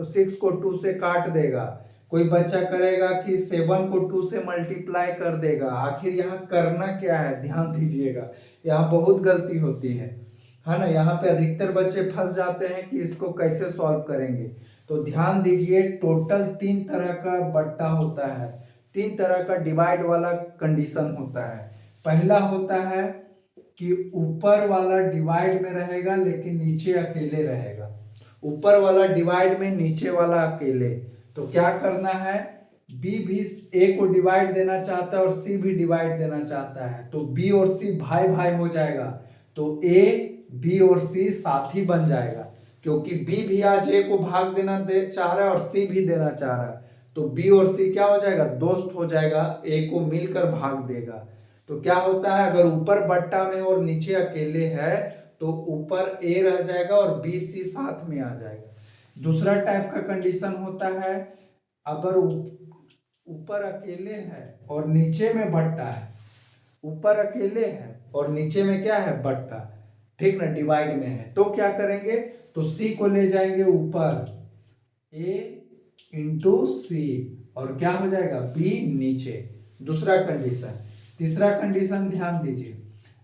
6 को 2 से काट देगा, कोई बच्चा करेगा कि 7 को 2 से मल्टीप्लाई कर देगा। आखिर यहाँ करना क्या है, ध्यान दीजिएगा, यहाँ बहुत गलती होती है ना। यहाँ पे अधिकतर बच्चे फंस जाते हैं कि इसको कैसे सॉल्व करेंगे। तो ध्यान दीजिए, टोटल 3 तरह का बट्टा होता है, 3 तरह का डिवाइड वाला कंडीशन होता है। पहला होता है कि ऊपर वाला डिवाइड में रहेगा लेकिन नीचे अकेले रहेगा। ऊपर वाला डिवाइड में, नीचे वाला अकेले। तो क्या करना है, बी भी ए को डिवाइड देना चाहता है और सी भी डिवाइड देना चाहता है, तो बी और सी भाई भाई हो जाएगा। तो ए बी और सी साथी बन जाएगा, क्योंकि बी भी आज ए को भाग देना चाह रहा है और सी भी देना चाह रहा है। तो बी और सी क्या हो जाएगा? दोस्त हो जाएगा, ए को मिलकर भाग देगा। तो क्या होता है, अगर ऊपर बट्टा में और नीचे अकेले है तो ऊपर ए रह जाएगा और बी सी साथ में आ जाएगा। दूसरा टाइप का कंडीशन होता है, अगर ऊपर अकेले है और नीचे में बट्टा है, ऊपर अकेले है और नीचे में क्या है? बट्टा, ठीक ना, डिवाइड में है, तो क्या करेंगे, तो सी को ले जाएंगे ऊपर, ए इंटू सी, और क्या हो जाएगा? बी नीचे। दूसरा कंडीशन। तीसरा कंडीशन ध्यान दीजिए,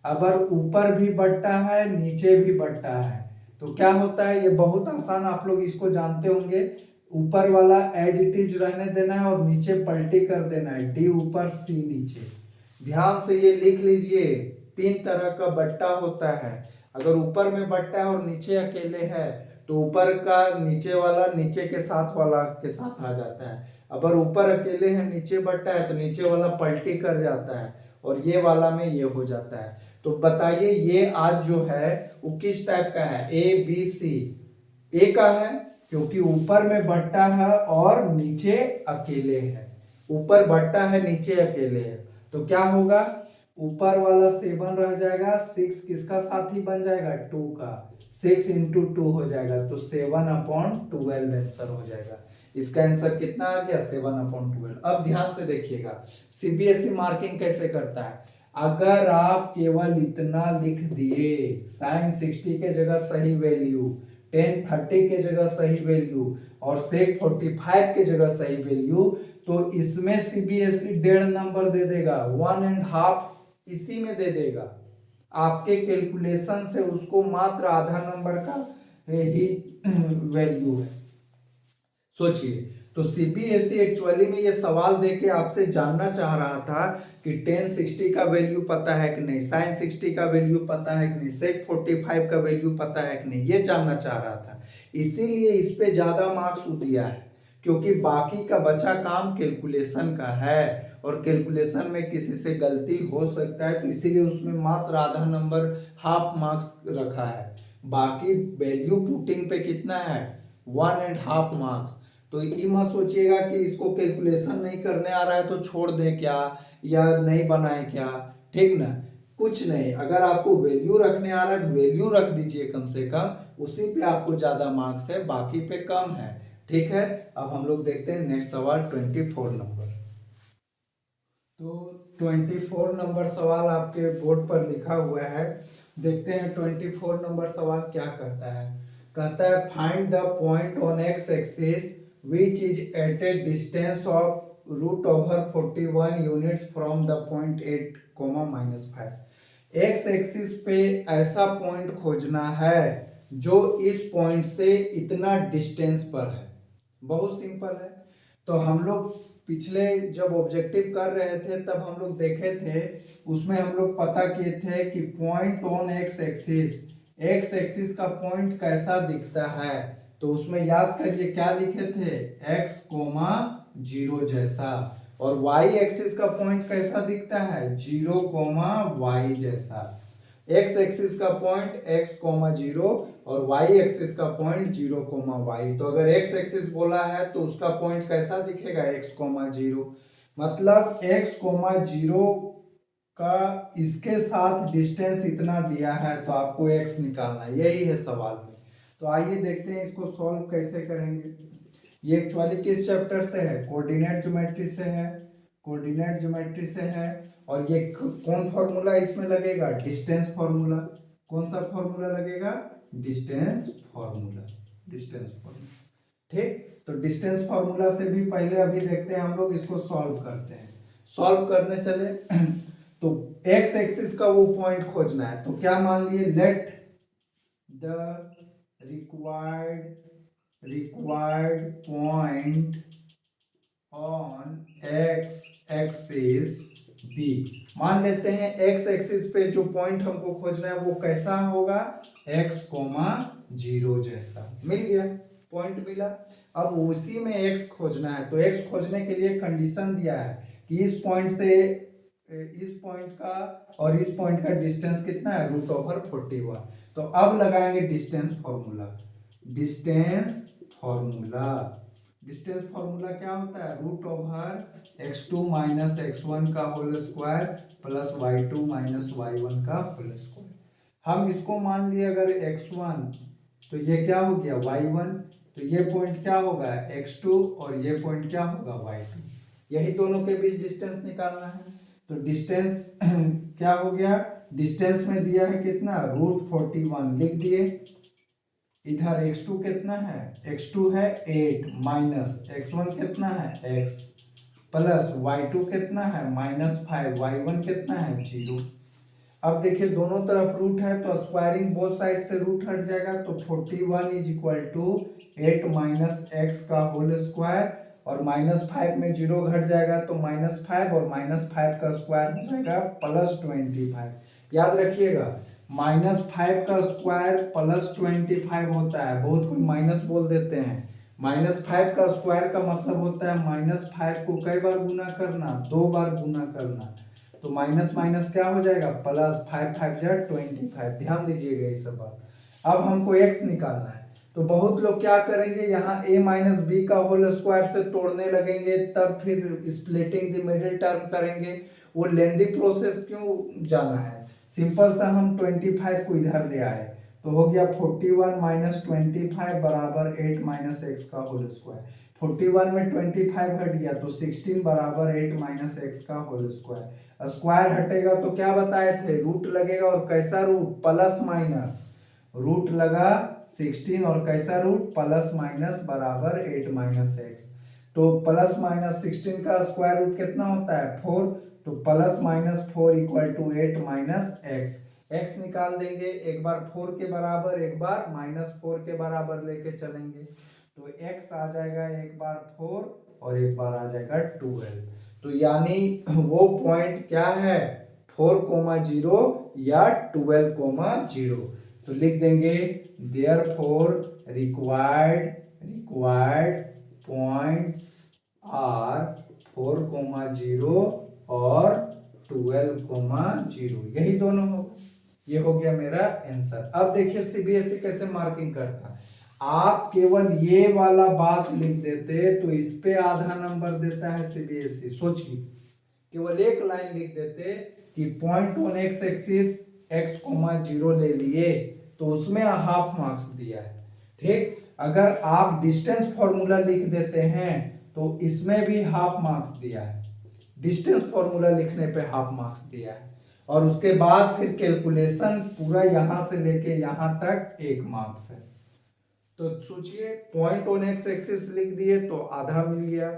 अगर ऊपर भी बट्टा है नीचे भी बट्टा है तो क्या होता है, ये बहुत आसान, आप लोग इसको जानते होंगे। ऊपर वाला एज इट इज रहने देना है और नीचे पलटी कर देना है, डी ऊपर सी नीचे। ध्यान से ये लिख लीजिए, 3 तरह का बट्टा होता है। अगर ऊपर में बट्टा है और नीचे अकेले है तो ऊपर का नीचे वाला नीचे के साथ वाला के साथ आ जाता है। अगर ऊपर अकेले है नीचे बट्टा है तो नीचे वाला पलटी कर जाता है और ये वाला में ये हो जाता है। तो बताइए ये आज जो है वो किस टाइप का है? ए बी सी। ए का है क्योंकि ऊपर में बट्टा है और नीचे अकेले है। ऊपर बट्टा है, नीचे अकेले है, तो क्या होगा, ऊपर वाला 7 रह जाएगा, 6 किसका साथी बन जाएगा, 2 का, 6 इंटू 2 हो जाएगा, तो 7/12 आंसर हो जाएगा। इसका आंसर कितना आ गया, 7/12। अब ध्यान से देखिएगा सीबीएसई मार्किंग कैसे करता है। अगर आप केवल इतना लिख दिए, साइन 60 के जगह सही वैल्यू, टेन 30 के जगह सही वैल्यू और सेक 45 के जगह सही वैल्यू, तो इसमें सीबीएसई 1.5 नंबर दे देगा, 1.5 इसी में दे देगा। आपके कैलकुलेशन से उसको मात्र आधा नंबर का ही वैल्यू है। सोचिए, तो सीबीएसई एक्चुअली में ये सवाल देके आपसे जानना चाह रहा था कि टेन 60 का वैल्यू पता है कि नहीं, साइन 60 का वैल्यू पता है कि नहीं, सेक 45 का वैल्यू पता है कि नहीं, ये जानना चाह रहा था। इसीलिए इस पे ज्यादा मार्क्स दिया है, क्योंकि बाकी का बचा काम कैलकुलेशन का है और कैलकुलेशन में किसी से गलती हो सकता है, तो इसीलिए उसमें मात्र आधा नंबर, हाफ मार्क्स रखा है। बाकी वैल्यू पुटिंग पे कितना है, 1.5 मार्क्स। तो ये मत सोचिएगा कि इसको कैलकुलेशन नहीं करने आ रहा है तो छोड़ दें क्या, या नहीं बनाए क्या, ठीक ना, कुछ नहीं। अगर आपको वैल्यू रखने आ रहा है तो वैल्यू रख दीजिए कम से कम, उसी पे आपको ज्यादा मार्क्स है, बाकी पे कम है, ठीक है। अब हम लोग देखते हैं नेक्स्ट सवाल 24 नंबर। तो 24 नंबर सवाल आपके बोर्ड पर लिखा हुआ है, देखते हैं 24 नंबर सवाल क्या कहता है। कहता है find the point on x axis which is at a distance of √41 units from the point 8, -5। X axis पे ऐसा पॉइंट खोजना है जो इस पॉइंट से इतना डिस्टेंस पर है। बहुत सिंपल है। तो हम लोग पिछले जब ऑब्जेक्टिव कर रहे थे तब हम लोग देखे थे, उसमें हम लोग पता किए थे कि point on x axis, x axis का पॉइंट कैसा दिखता है, तो उसमें याद करिए क्या लिखे थे, x, 0 जैसा, और y एक्सिस का पॉइंट कैसा दिखता है, 0, y जैसा। x एक्सिस का पॉइंट x, 0 और y एक्सिस का पॉइंट 0, y। तो अगर x एक्सिस बोला है तो उसका पॉइंट कैसा दिखेगा, x, 0, मतलब x, 0 का इसके साथ डिस्टेंस इतना दिया है, तो आपको x निकालना है, यही है सवाल में। तो आइए देखते हैं इसको सॉल्व कैसे करेंगे। ये एक्चुअली किस चैप्टर से है, कोऑर्डिनेट ज्योमेट्री से है, कोऑर्डिनेट ज्योमेट्री से है। और ये कौन फॉर्मूला इसमें लगेगा, डिस्टेंस फॉर्मूला। कौन सा फॉर्मूला लगेगा, डिस्टेंस फॉर्मूला, डिस्टेंस फॉर्मूला, ठीक। तो डिस्टेंस फॉर्मूला से भी पहले अभी देखते हैं, हम लोग इसको सॉल्व करते हैं। सॉल्व करने चले तो एक्स एक्सिस का वो पॉइंट खोजना है, तो क्या मान लिए, let the required point on x axis b। मान लेते हैं x एक्सिस पे जो पॉइंट हमको खोजना है वो कैसा होगा, x, 0 जैसा। मिल गया, पॉइंट मिला। अब उसी में x खोजना है, तो x खोजने के लिए कंडीशन दिया है कि इस पॉइंट से इस पॉइंट का और इस पॉइंट का डिस्टेंस कितना है, √41। तो अब लगाएंगे distance formula. Distance formula, distance formula क्या होता है, √x2 - x1 का whole square plus y2 - y1 का होल स्क्वायर। हम इसको मान लिए अगर x1, तो ये क्या हो गया y1, तो ये पॉइंट क्या होगा x2 और ये पॉइंट क्या होगा y2। यही दोनों के बीच डिस्टेंस निकालना है। तो डिस्टेंस क्या हो गया, डिस्टेंस में दिया है कितना, √41 लिख दिए। इधर x2 कितना है, x2 है 8 माइनस x1 कितना है x प्लस y2 कितना है -5, y1 कितना है 0। अब देखिए दोनों तरफ रूट है तो स्क्वायरिंग बोथ साइड से रूट हट जाएगा, तो 41 = 8 माइनस एक्स का होल स्क्वायर, और -5 में 0 घट जाएगा तो -5 और -5 का स्क्वायर हो जाएगा +25। याद रखिएगा -5 का स्क्वायर +25 होता है, बहुत कोई माइनस बोल देते हैं। -5 का स्क्वायर का मतलब होता है -5 को कई बार गुना करना, 2 बार गुना करना। तो माइनस माइनस क्या हो जाएगा, प्लस, 5 5 = 25। ध्यान दीजिएगा ये सब बात। अब हमको x निकालना है, तो बहुत लोग क्या करेंगे, यहाँ a माइनस बी का होल स्क्वायर से तोड़ने लगेंगे, तब फिर स्प्लिटिंग द मिडिल टर्म करेंगे। वो लेंदी प्रोसेस क्यों जाना है, सिंपल सा हम 25 को इधर ले आए तो हो गया 41 माइनस 25 बराबर 8 माइनस एक्स का होल स्क्वायर। 41 में 25 हट गया तो 16 बराबर 8 माइनस एक्स का होल स्क्वायर। स्क्वायर हटेगा तो क्या बताए थे, रूट लगेगा, और कैसा रूट, प्लस माइनस, रूट लगा 16 और कैसा रूट, प्लस माइनस बराबर 8 माइनस एक्स। तो प्लस माइनस 16 का स्क्वायर रूट कितना होता है, 4, तो plus minus 4 equal to 8 minus X. X निकाल देंगे, एक बार 4 के बराबर, एक बार माइनस 4 के बराबर लेके चलेंगे, तो एक्स आ जाएगा एक बार 4 और एक बार आ जाएगा 12। तो यानी वो पॉइंट क्या है, 4,0 या 12,0। तो लिख देंगे therefore required points are 4,0 और 12,0। यही दोनों हो, ये हो गया मेरा आंसर। अब देखिए सीबीएसई कैसे मार्किंग करता है। आप केवल ये वाला बात लिख देते तो इस पे आधा नंबर देता है सीबीएसई। सोचिए, केवल एक लाइन लिख देते कि point on x axis x,0 ले लिए तो उसमें हाफ मार्क्स दिया है। ठीक, अगर आप डिस्टेंस फॉर्मूला लिख देते हैं तो इसमें भी हाफ मार्क्स दिया है, डिस्टेंस फॉर्मूला लिखने पे हाफ मार्क्स दिया है। और उसके बाद फिर कैलकुलेशन पूरा यहां से लेके यहां तक 1 मार्क्स है। तो सोचिए, पॉइंट ऑन एक्स एक्सिस लिख दिए तो आधा मिल गया,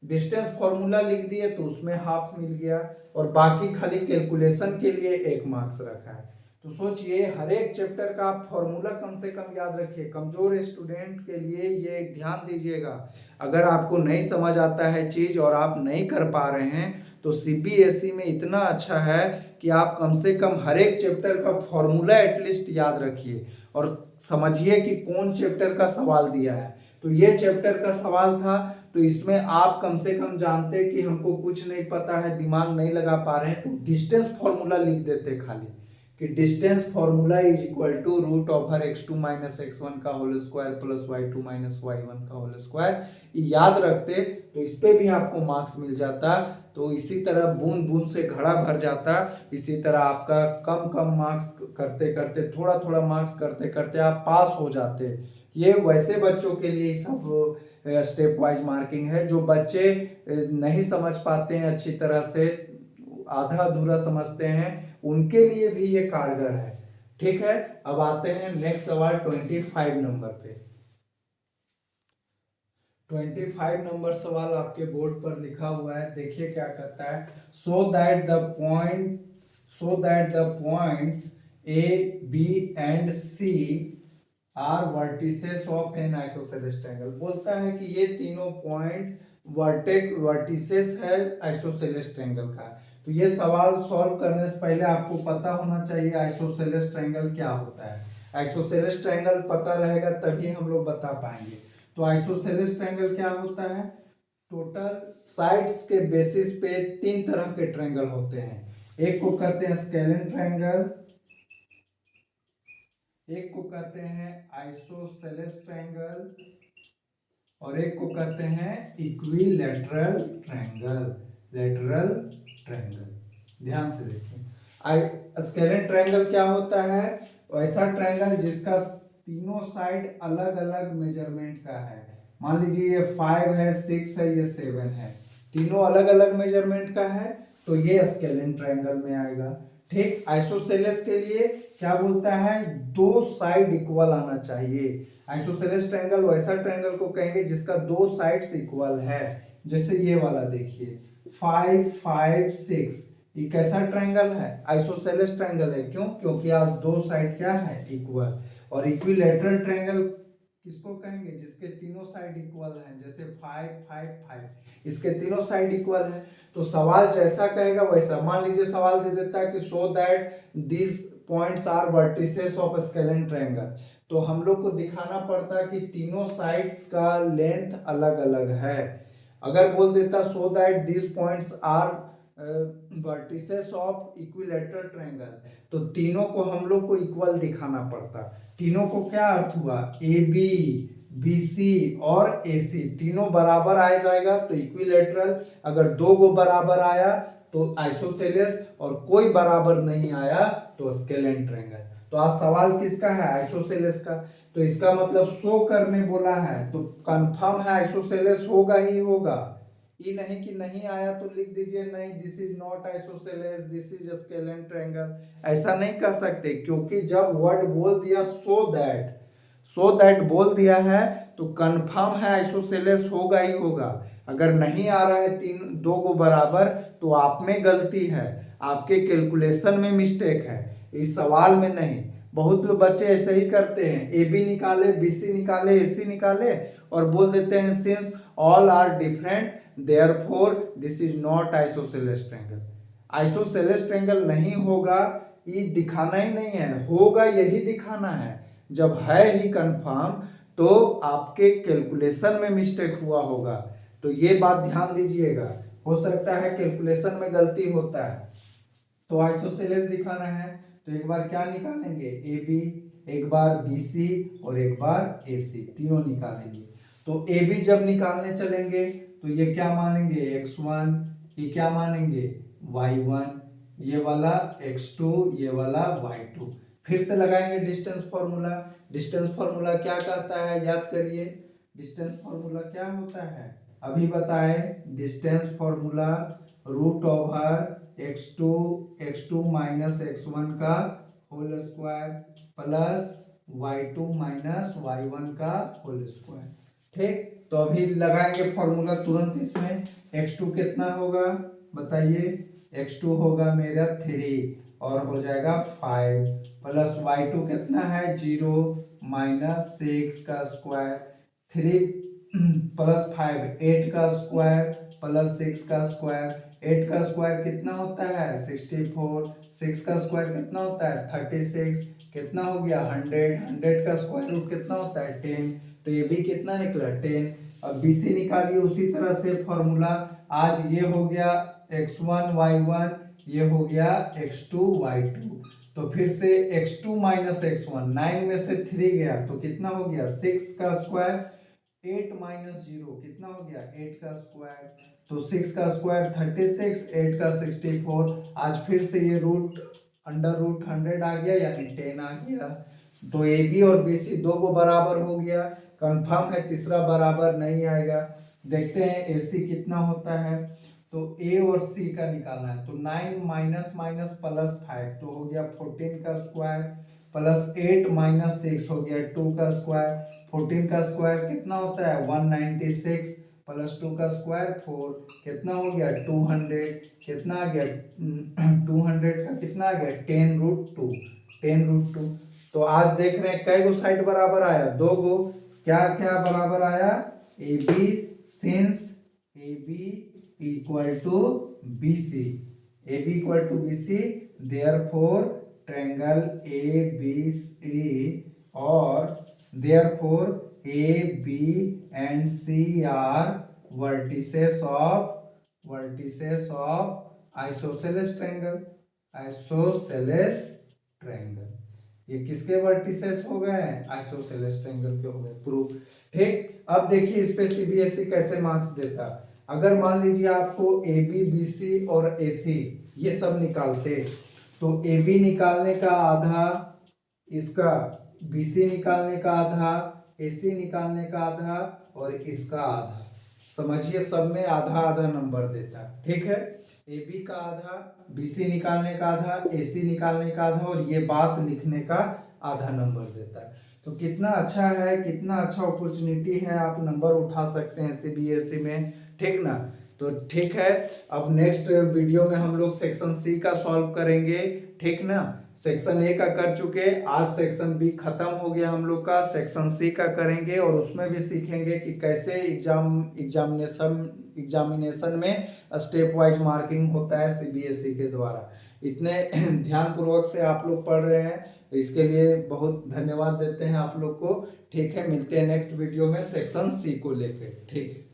डिस्टेंस फॉर्मूला लिख दिए तो उसमें हाफ मिल गया, और बाकी खाली कैलकुलेशन के लिए 1 मार्क्स रखा है। तो सोचिए, हर एक चैप्टर का आप फॉर्मूला कम से कम याद रखिए। कमजोर स्टूडेंट के लिए ये ध्यान दीजिएगा, अगर आपको नहीं समझ आता है चीज और आप नहीं कर पा रहे हैं तो सीबीएसई में इतना अच्छा है कि आप कम से कम हर एक चैप्टर का फॉर्मूला एटलीस्ट याद रखिए और समझिए कि कौन चैप्टर का सवाल दिया है। तो ये चैप्टर का सवाल था, तो इसमें आप कम से कम जानते कि हमको कुछ नहीं पता है, दिमाग नहीं लगा पा रहे हैं, तो डिस्टेंस फॉर्मूला लिख देते खाली कि distance formula is equal to root over x2 minus x1 का whole square plus y2 minus y1 का होल स्क्वायर। याद रखते तो इस पे भी आपको मार्क्स मिल जाता। तो इसी तरह बूंद बूंद से घड़ा भर जाता। इसी तरह आपका कम कम मार्क्स करते करते, थोड़ा थोड़ा मार्क्स करते करते आप पास हो जाते। ये वैसे बच्चों के लिए सब स्टेप वाइज मार्किंग है, जो बच्चे नहीं समझ पाते हैं अच्छी तरह से, आधा अधूरा समझते हैं, उनके लिए भी ये कारगर है। ठीक है, अब आते हैं नेक्स्ट सवाल 25 नंबर पे। 25 नंबर सवाल आपके बोर्ड पर लिखा हुआ है, देखिए क्या कहता है। So that the points A B and C are vertices of an isosceles triangle. बोलता है कि ये तीनों पॉइंट वर्टिसेस है आइसोसेलेस ट्रायंगल का। तो ये सवाल सॉल्व करने से पहले आपको पता होना चाहिए आइसोसेलेस ट्रायंगल क्या होता है। आइसोसेलेस ट्रायंगल पता रहेगा तभी हम लोग बता पाएंगे। तो आइसोसेलेस ट्रायंगल क्या होता है, टोटल साइड्स के बेसिस पे 3 तरह के ट्रायंगल होते हैं। एक को कहते हैं स्केलेन ट्रायंगल, एक को कहते हैं आइसोसेलेस ट्रायंगल, और एक को कहते हैं इक्विलैटरल ट्रायंगल, लेटरल ट्रायंगल। ध्यान से देखिए, स्केलेन ट्रायंगल क्या होता है, ऐसा ट्रायंगल जिसका तीनों साइड अलग अलग मेजरमेंट का है। मान लीजिए ये 5 है, 6 है, ये 7 है, तीनों अलग अलग मेजरमेंट का है, तो ये स्केलेन ट्रायंगल में आएगा। ठीक, आइसोसेलेस के लिए क्या बोलता है, 2 साइड इक्वल आना चाहिए। आइसोसेलेस ट्रायंगल वैसा ट्रायंगल को कहेंगे जिसका 2 साइड्स इक्वल है। जैसे ये वाला देखिए 5 5 6, ये कैसा ट्रायंगल है, आइसोसेलेस ट्रायंगल है। क्यों, क्योंकि आज 2 साइड क्या है, इक्वल। और इक्विलैटरल ट्रायंगल किसको कहेंगे, जिसके तीनों साइड इक्वल हैं, जैसे 5 5 5, इसके तीनों साइड इक्वल है। तो सवाल जैसा कहेगा वैसा। मान लीजिए सवाल दे देता है कि so that this points are vertices of scalene triangle, तो हम लोग को दिखाना पड़ता कि तीनों साइड्स का लेंथ अलग अलग है। अगर बोल देता so that this points are vertices of equilateral triangle, तो तीनों को हम लोग को इक्वल दिखाना पड़ता। तीनों को क्या अर्थ हुआ, ए बी, बी सी और ए सी तीनों बराबर आ जाएगा तो इक्विलेटरल, अगर दो गो बराबर आया तो आइसोसेलेस, और कोई बराबर नहीं आया तो स्केलेन ट्रायंगल। तो आज सवाल किसका है, आइसोसेलेस का। तो इसका मतलब शो करने बोला है तो कंफर्म है आइसोसेलेस होगा ही होगा। ये नहीं कि नहीं आया तो लिख दीजिए नहीं this is not isosceles, this is scalene triangle, ऐसा नहीं कर सकते, क्योंकि जब वर्ड बोल दिया सो दैट बोल दिया है तो कंफर्म है आइसोसेलेस होगा ही होगा। अगर नहीं आ रहा है तीन दो को बराबर तो आप में गलती है, आपके कैलकुलेशन में मिस्टेक है, इस सवाल में नहीं। बहुत लोग बच्चे ऐसे ही करते हैं, ए बी निकाले, बी सी निकाले, ए सी निकाले और बोल देते हैं since all are different therefore this is not isosceles triangle. Isosceles triangle नहीं होगा ये दिखाना ही नहीं है, होगा यही दिखाना है। जब है ही कंफर्म तो आपके कैलकुलेशन में मिस्टेक हुआ होगा, तो ये बात ध्यान दीजिएगा। हो सकता है कैलकुलेशन में गलती होता है। तो आइसोसेलेस दिखाना है तो एक बार क्या निकालेंगे, ए बी, एक बार बी सी और एक बार ए सी, तीनों निकालेंगे। तो ए बी जब निकालने चलेंगे तो ये क्या मानेंगे x1, ये क्या मानेंगे y1, ये वाला x2, ये वाला y2। फिर से लगाएंगे डिस्टेंस फॉर्मूला। डिस्टेंस फॉर्मूला क्या कहता है, याद करिए, डिस्टेंस फॉर्मूला क्या होता है, अभी बताए। Distance formula root over x2 minus x1 का whole square plus y2 minus y1 का होल स्क्वायर। ठीक, तो अभी लगाएंगे फॉर्मूला तुरंत इसमें। x2 कितना होगा बताइए, x2 होगा मेरा 3 और हो जाएगा 5 प्लस y2 कितना है 0 माइनस 6 का स्क्वायर, 3 प्लस 5 8 का स्क्वायर प्लस 6 का स्क्वायर। 8 का स्क्वायर कितना होता है 64, 6 का स्क्वायर कितना होता है 36, कितना हो गया 100, 100 का स्क्वायर रूट कितना होता है 10, तो ये भी कितना निकला 10। अब बी सी निकालिए उसी तरह से फॉर्मूला। आज ये हो गया x1 y1, ये हो गया x2 y2, तो फिर से x2 माइनस x1, 9 में से 3 गया तो कितना हो गया 6 का स्क्वायर, 8 माइनस 0 कितना हो गया 8 का स्क्वायर, तो 6 का स्क्वायर 36, 8 का 64। आज फिर से ये रूट अंडर रूट 100 आ गया यानी 10 आ गया। तो ए बी और बी सी दो को बराबर हो गया, कंफर्म है तीसरा बराबर नहीं आएगा। देखते हैं ए सी कितना होता है, तो ए और सी का निकालना है। तो 9 माइनस माइनस प्लस 5 तो हो गया 14 का स्क्वायर प्लस 8 माइनस 6 हो गया 2 का स्क्वायर। 14 का स्क्वायर कितना होता है 196 प्लस 2 का स्क्वायर 4 कितना हो गया 200, कितना आ गया 200 का कितना आ गया 10 रूट 2, 10 रूट 2। तो आज देख रहे हैं कई गो साइड बराबर आया, दो गो। क्या क्या बराबर आया, A B since A B equal to B C, A B equal to B C therefore triangle A B C और therefore A B and C are vertices of isosceles triangle, isosceles triangle. ये किसके vertices हो गए, isosceles triangle के हो गए, proof. ठीक, अब देखिए इस पे सीबीएसई कैसे मार्क्स देता। अगर मान लीजिए आपको ए बी बी सी और ए सी ये सब निकालते, तो ए बी निकालने का आधा, इसका बी सी निकालने का आधा, ए सी निकालने का आधा और इसका आधा, समझिए सब में आधा आधा नंबर देता। ठीक है, ए बी का आधा, बी सी निकालने का आधा, ए सी निकालने का आधा और ये बात लिखने का आधा नंबर देता है। तो कितना अच्छा है, कितना अच्छा अपॉर्चुनिटी है, आप नंबर उठा सकते हैं सीबीएसई में। ठीक ना, तो ठीक है, अब नेक्स्ट वीडियो में हम लोग सेक्शन सी का सॉल्व करेंगे। ठीक ना, सेक्शन ए का कर चुके, आज सेक्शन बी खत्म हो गया हम लोग का, सेक्शन सी का करेंगे और उसमें भी सीखेंगे कि कैसे एग्जामिनेशन में स्टेप वाइज मार्किंग होता है सीबीएसई के द्वारा। इतने ध्यान पूर्वक से आप लोग पढ़ रहे हैं, इसके लिए बहुत धन्यवाद देते हैं आप लोग को। ठीक है, मिलते हैं नेक्स्ट वीडियो में सेक्शन सी को लेकर। ठीक है।